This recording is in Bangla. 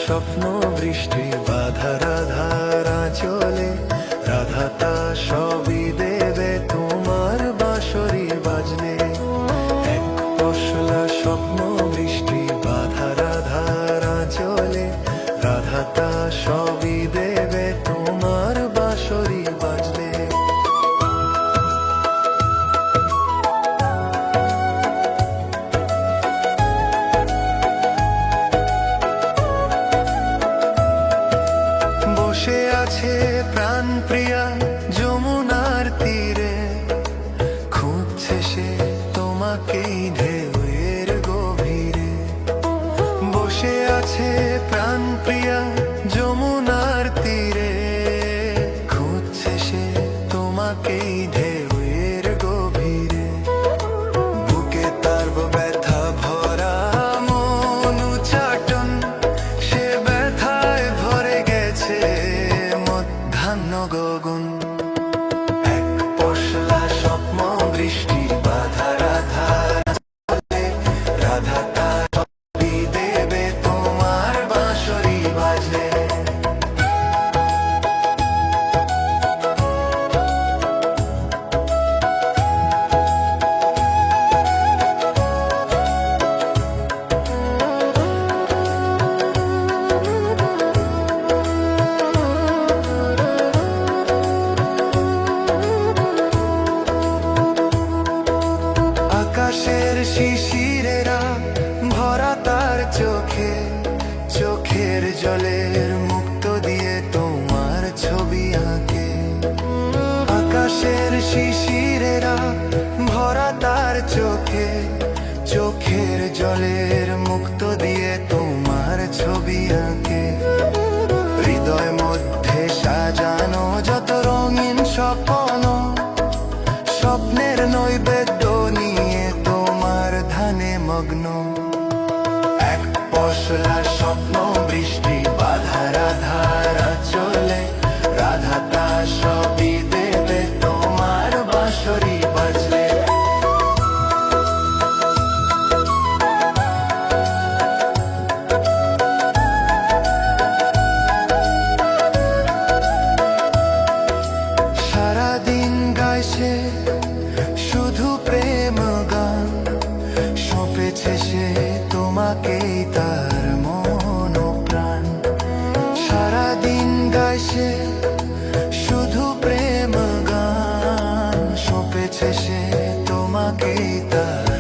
স্বপ্ন বৃষ্টি বাধা রাধার আঁচলে, রাধা তা সবই দেবে তোমার বাঁশরি বাজলে। এক পশলা স্বপ্ন বৃষ্টি বাধা রাধার আঁচলে, রাধা তা সবই দেবে তোমার বাঁশরি বাজলে। বসে আছে প্রাণ প্রিয়া যমুনার তীরে, খুঁজছে সে তোমাকেই ঢেউয়ের গভীরে। বসে আছে প্রাণ প্রিয়া যমুনার তীরে, খুঁজছে সে তোমাকেই ঢেউয়ের গভীরে। বুকে তার ব্যথা ভরা মন উচাটন, সে ব্যথায় ভরে গেছে মধ্যাহ্ন গগন। এক পশলা স্বপ্ন বৃষ্টি বাধা রাধার আঁচলে, রাধা তা সবই দেবে তোমার বাঁশরি বাজলে। আকাশের শিশিরেরা ভরা তার চোখে, চোখের জলের মুক্ত দিয়ে তোমার ছবি আঁকে। আকাশের শিশিরেরা ভরা তার চোখে, চোখের জলের মুক্ত দিয়ে তোমার ছবি আঁকে। হৃদয় মধ্যে সাজানো যত রঙিন স্বপ্ন, স্বপ্নের নৈবেদ্য নিয়ে তোমার ধ্যানে মগ্ন। এক পশলা স্বপ্ন বৃষ্টি বাধা রাধার আঁচলে, রাধা তা সবই দেবে তোমার বাঁশরি বাজলে। সারাদিন গায় সে শুধু প্রেম গান, সঁপেছে সে তোমাকেই তার মন প্রাণ। সারাদিন গায় সে শুধু প্রেম গান, সঁপেছে সে তোমাকেই তার